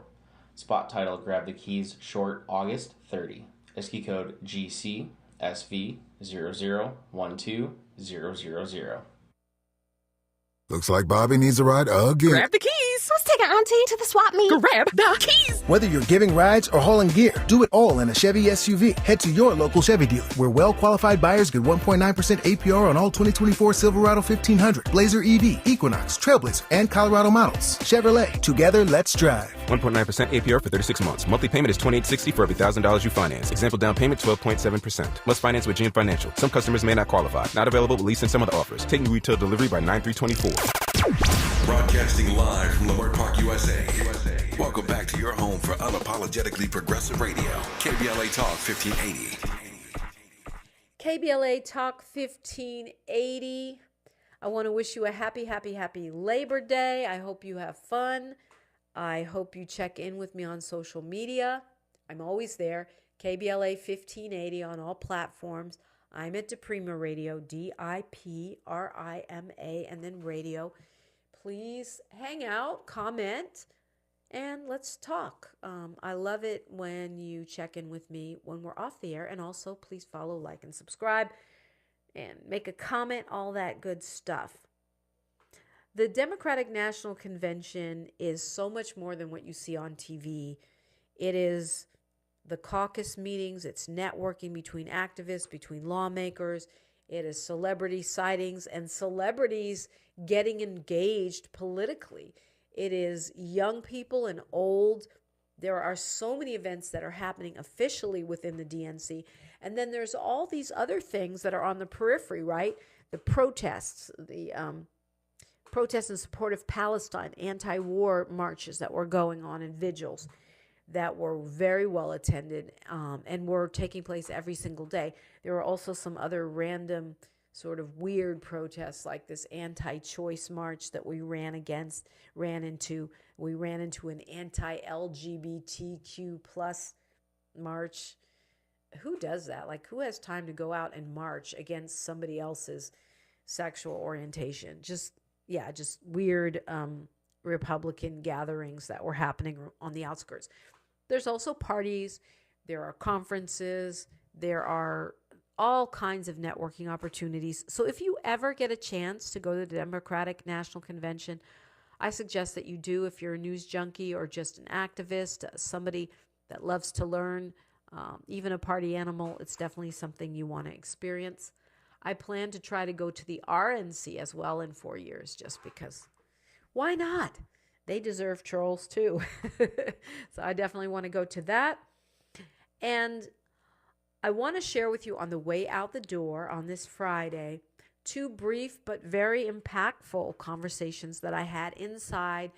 Spot title, Grab the Keys, short, August 30. ISKI code GCSV00120000. Looks like Bobby needs a ride again. Grab the keys. Let's take our auntie to the swap meet. Grab the keys. Whether you're giving rides or hauling gear, do it all in a Chevy SUV. Head to your local Chevy dealer, where well-qualified buyers get 1.9% APR on all 2024 Silverado 1500, Blazer EV, Equinox, Trailblazer, and Colorado models. Chevrolet, together, let's drive. 1.9% APR for 36 months. Monthly payment is $28.60 for every $1,000 you finance. Example down payment 12.7%. Must finance with GM Financial. Some customers may not qualify. Not available with lease and some other offers. Taking retail delivery by 9/3/24. Broadcasting live from Leimert Park, USA. Welcome back to your home for unapologetically progressive radio. KBLA Talk 1580. KBLA Talk 1580. I want to wish you a happy Labor Day. I hope you have fun. I hope you check in with me on social media. I'm always there. KBLA 1580 on all platforms. I'm at DiPrima Radio, DIPRIMA, and then radio. Please hang out, comment, and let's talk. I love it when you check in with me when we're off the air. And also, please follow, like, and subscribe, and make a comment, all that good stuff. The Democratic National Convention is so much more than what you see on TV. It is the caucus meetings, it's networking between activists, between lawmakers, it is celebrity sightings and celebrities getting engaged politically. It is young people and old. There are so many events that are happening officially within the DNC. And then there's all these other things that are on the periphery, right? The protests, the protests in support of Palestine, anti-war marches that were going on, and vigils that were very well attended and were taking place every single day. There were also some other random sort of weird protests, like this anti-choice march that we ran into an anti-LGBTQ plus march. Who does that? Like, who has time to go out and march against somebody else's sexual orientation? Just weird Republican gatherings that were happening on the outskirts. There's also parties, there are conferences, there are all kinds of networking opportunities. So if you ever get a chance to go to the Democratic National Convention, I suggest that you do. If you're a news junkie or just an activist, somebody that loves to learn, even a party animal, it's definitely something you want to experience. I plan to try to go to the RNC as well in 4 years, just because. Why not? They deserve trolls too. So I definitely want to go to that. And I want to share with you on the way out the door on this Friday 2 brief but very impactful conversations that I had inside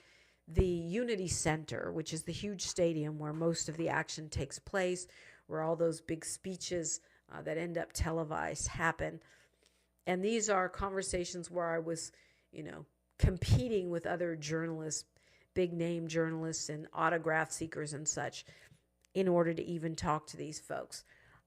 the Unity Center, which is the huge stadium where most of the action takes place, where all those big speeches that end up televised happen. And these are conversations where I was, competing with other journalists, big name journalists and autograph seekers and such, in order to even talk to these folks.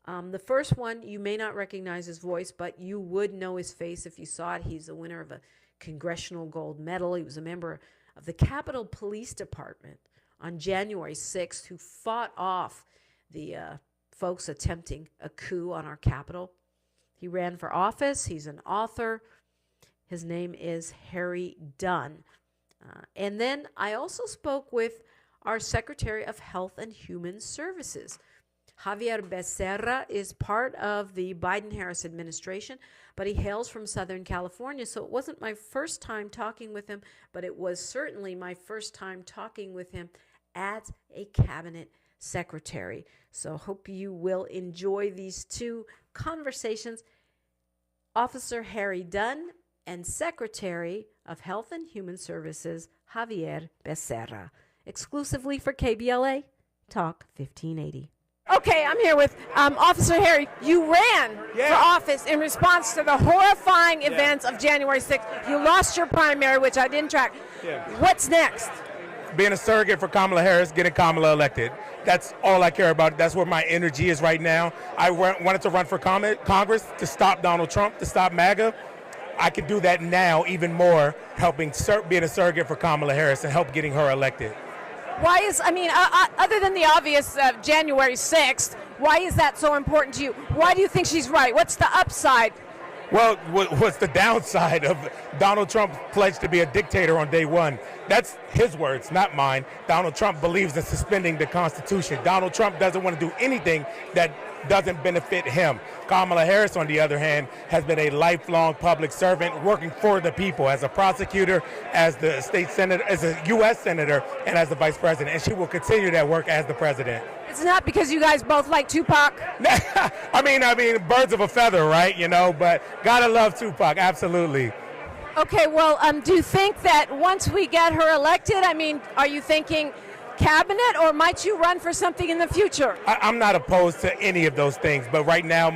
The first one, you may not recognize his voice, but you would know his face if you saw it. He's the winner of a Congressional Gold Medal. He was a member of the Capitol Police Department on January 6th, who fought off the folks attempting a coup on our Capitol. He ran for office. He's an author. His name is Harry Dunn. And then I also spoke with our Secretary of Health and Human Services. Xavier Becerra is part of the Biden-Harris administration, but he hails from Southern California. So it wasn't my first time talking with him, but it was certainly my first time talking with him as a cabinet secretary. So hope you will enjoy these 2 conversations. Officer Harry Dunn and Secretary of Health and Human Services, Xavier Becerra, exclusively for KBLA Talk 1580. Okay, I'm here with Officer Harry. You ran for office in response to the horrifying events of January 6th. You lost your primary, which I didn't track. What's next? Being a surrogate for Kamala Harris, getting Kamala elected. That's all I care about. That's where my energy is right now. I wanted to run for Congress to stop Donald Trump, to stop MAGA. I can do that now even more, helping being a surrogate for Kamala Harris and help getting her elected. Why is, other than the obvious January 6th, why is that so important to you? Why do you think she's right? What's the upside? Well, what's the downside of Donald Trump pledged to be a dictator on day one? That's his words, not mine. Donald Trump believes in suspending the Constitution. Donald Trump doesn't want to do anything that doesn't benefit him. Kamala Harris, on the other hand, has been a lifelong public servant working for the people as a prosecutor, as the state senator, as a U.S. senator, and as the vice president. And she will continue that work as the president. It's not because you guys both like Tupac? I mean, birds of a feather, right? But gotta love Tupac, absolutely. Okay, well, do you think that once we get her elected, are you thinking cabinet, or might you run for something in the future? I'm not opposed to any of those things, but right now,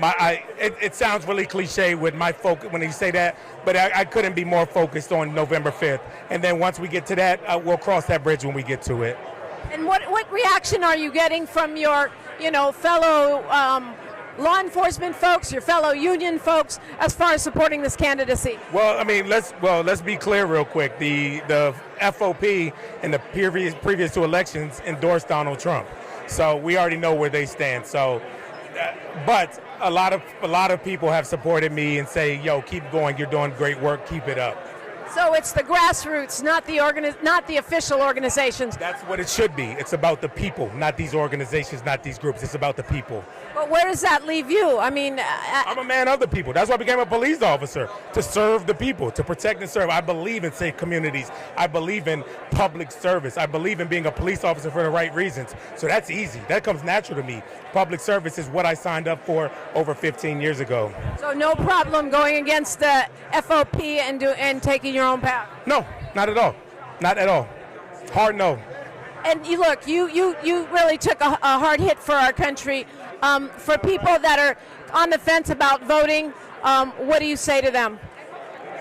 it sounds really cliche with my focus when you say that, but I couldn't be more focused on November 5th. And then once we get to that, we'll cross that bridge when we get to it. And what reaction are you getting from your, fellow law enforcement folks, your fellow union folks, as far as supporting this candidacy? Well, let's be clear real quick. The FOP in the previous 2 elections endorsed Donald Trump, so we already know where they stand. So, but a lot of people have supported me and say, "Yo, keep going. You're doing great work. Keep it up." So it's the grassroots, not the official organizations. That's what it should be. It's about the people, not these organizations, not these groups. It's about the people. But where does that leave you? I mean, I'm a man of the people. That's why I became a police officer, to serve the people, to protect and serve. I believe in safe communities. I believe in public service. I believe in being a police officer for the right reasons. So that's easy. That comes natural to me. Public service is what I signed up for over 15 years ago. So no problem going against the FOP and taking your own path? No, not at all. Not at all. Hard no. And you really took a hard hit for our country. For people that are on the fence about voting, what do you say to them?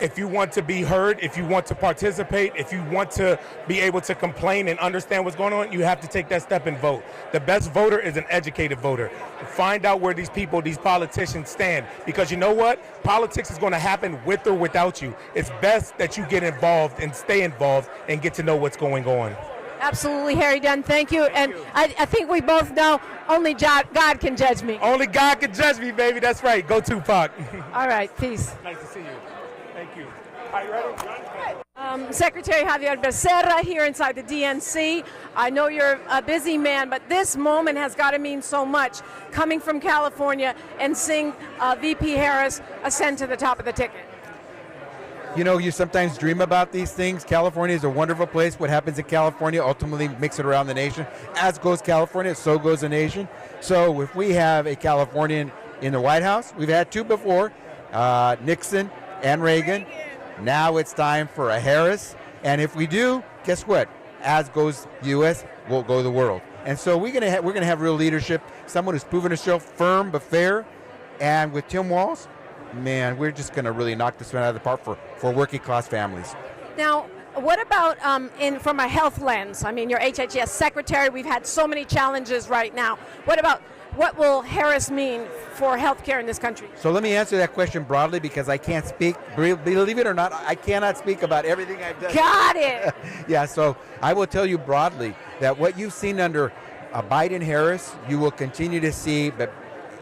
If you want to be heard, if you want to participate, if you want to be able to complain and understand what's going on, you have to take that step and vote. The best voter is an educated voter. Find out where these people, these politicians stand, because you know what? Politics is going to happen with or without you. It's best that you get involved and stay involved and get to know what's going on. Absolutely, Harry Dunn. Thank you. And I think we both know only God can judge me. Only God can judge me, baby. That's right. Go Tupac. All right. Peace. Nice to see you. Thank you. Are you ready? Secretary Xavier Becerra here inside the DNC. I know you're a busy man, but this moment has got to mean so much, coming from California and seeing VP Harris ascend to the top of the ticket. You know, you sometimes dream about these things. California is a wonderful place. What happens in California ultimately makes it around the nation. As goes California, so goes the nation. So if we have a Californian in the White House, we've had two before, Nixon and Reagan. Now it's time for a Harris. And if we do, guess what? As goes U.S., will go the world. And so we're gonna have real leadership, someone who's proven herself firm but fair. And with Tim Walz, man, we're just going to really knock this one out of the park for working class families. Now, what about from a health lens? I mean, you're HHS secretary. We've had so many challenges right now. What will Harris mean for healthcare in this country? So let me answer that question broadly, because I can't speak, believe it or not, I cannot speak about everything I've done. Got it. Yeah, so I will tell you broadly that what you've seen under Biden-Harris, you will continue to see, but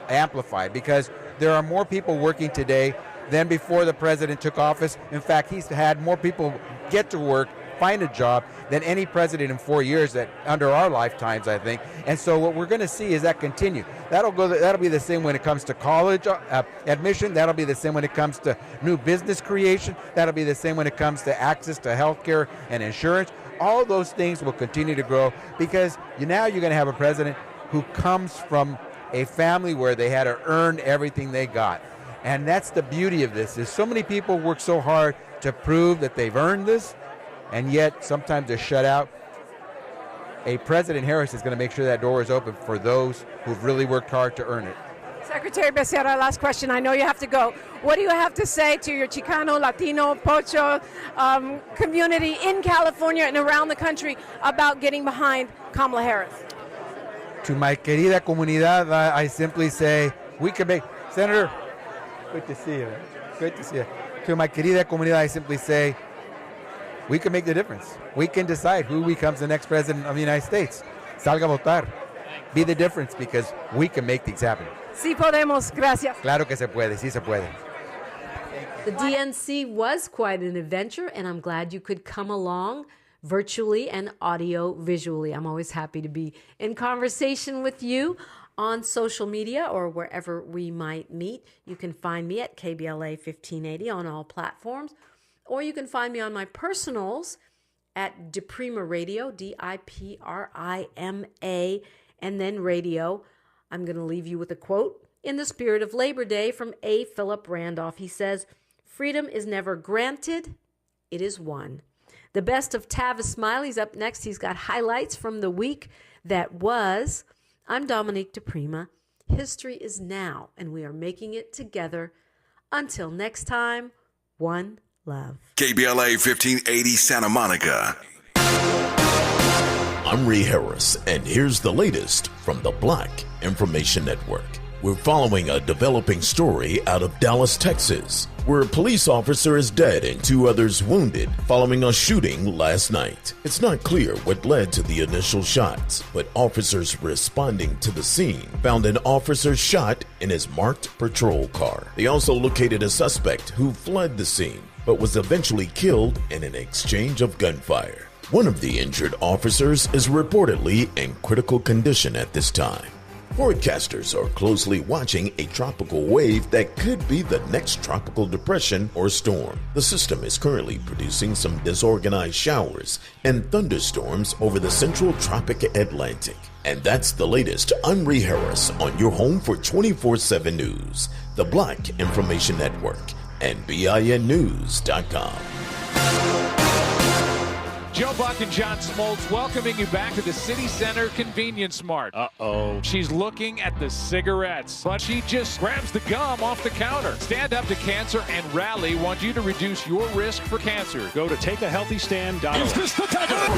amplified, because there are more people working today than before the president took office. In fact, he's had more people get to work, find a job, than any president in 4 years that under our lifetimes, I think. And so what we're going to see is that continue. That'll be the same when it comes to college admission. That'll be the same when it comes to new business creation. That'll be the same when it comes to access to health care and insurance. All those things will continue to grow, because now you're going to have a president who comes from a family where they had to earn everything they got. And that's the beauty of this, is so many people work so hard to prove that they've earned this, and yet sometimes they're shut out. A President Harris is going to make sure that door is open for those who've really worked hard to earn it. Secretary Becerra, last question. I know you have to go. What do you have to say to your Chicano, Latino, Pocho community in California and around the country about getting behind Kamala Harris? To my querida comunidad, I simply say, we can make, Senator, good to see you. Good to see you. To my querida comunidad, I simply say, we can make the difference. We can decide who becomes the next president of the United States. Salga a votar. Be the difference, because we can make things happen. Sí podemos. Gracias. Claro que se puede. Sí se puede. The DNC was quite an adventure, and I'm glad you could come along virtually and audio visually. I'm always happy to be in conversation with you on social media or wherever we might meet. You can find me at KBLA 1580 on all platforms, or you can find me on my personals at DiPrima Radio, DIPRIMA, and then radio. I'm going to leave you with a quote in the spirit of Labor Day from A. Philip Randolph. He says, "Freedom is never granted, it is won." The best of Tavis Smiley's up next. He's got highlights from the week that was. I'm Dominique DiPrima. History is now, and we are making it together. Until next time, one love. KBLA 1580 Santa Monica. I'm Ray Harris, and here's the latest from the Black Information Network. We're following a developing story out of Dallas, Texas, where a police officer is dead and 2 others wounded following a shooting last night. It's not clear what led to the initial shots, but officers responding to the scene found an officer shot in his marked patrol car. They also located a suspect who fled the scene, but was eventually killed in an exchange of gunfire. One of the injured officers is reportedly in critical condition at this time. Forecasters are closely watching a tropical wave that could be the next tropical depression or storm. The system is currently producing some disorganized showers and thunderstorms over the central tropic Atlantic. And that's the latest. I'm Ray Harris on your home for 24/7 News, the Black Information Network, and BINnews.com. Joe Buck and John Smoltz welcoming you back to the City Center Convenience Mart. Uh-oh. She's looking at the cigarettes, but she just grabs the gum off the counter. Stand Up to Cancer and Rally want you to reduce your risk for cancer. Go to takeahealthystand.org.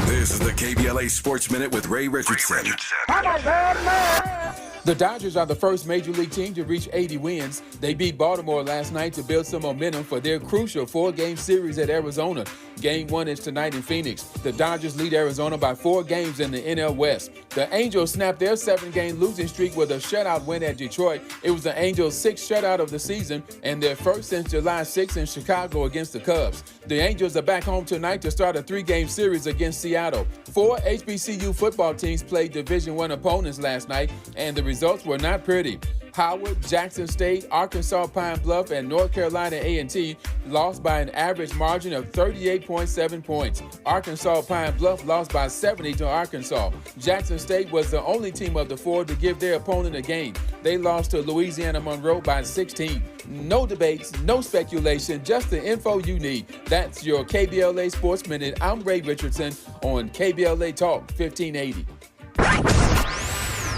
This is the KBLA Sports Minute with Ray Richardson. I'm a bad man. The Dodgers are the first Major League team to reach 80 wins. They beat Baltimore last night to build some momentum for their crucial 4-game series at Arizona. Game 1 is tonight in Phoenix. The Dodgers lead Arizona by 4 games in the NL West. The Angels snapped their 7-game losing streak with a shutout win at Detroit. It was the Angels' 6th shutout of the season and their first since July 6th in Chicago against the Cubs. The Angels are back home tonight to start a 3-game series against Seattle. 4 HBCU football teams played Division I opponents last night, and the results were not pretty. Howard, Jackson State, Arkansas Pine Bluff, and North Carolina A&T lost by an average margin of 38.7 points. Arkansas Pine Bluff lost by 70 to Arkansas. Jackson State was the only team of the 4 to give their opponent a game. They lost to Louisiana Monroe by 16. No debates, no speculation, just the info you need. That's your KBLA Sports Minute. I'm Ray Richardson on KBLA Talk 1580.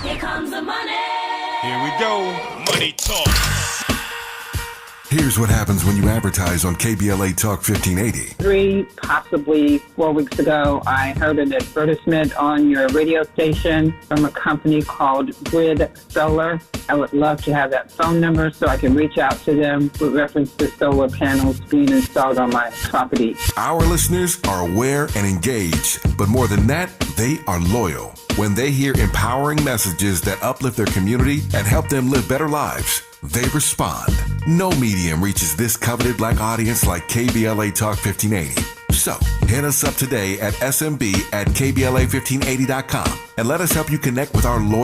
Here comes the money. Here we go. Money Talk. Here's what happens when you advertise on KBLA Talk 1580. 3, possibly 4 weeks ago, I heard an advertisement on your radio station from a company called Grid Solar. I would love to have that phone number so I can reach out to them with reference to solar panels being installed on my property. Our listeners are aware and engaged, but more than that, they are loyal. When they hear empowering messages that uplift their community and help them live better lives, they respond. No medium reaches this coveted Black audience like KBLA Talk 1580. So, hit us up today at smb@kbla1580.com and let us help you connect with our loyal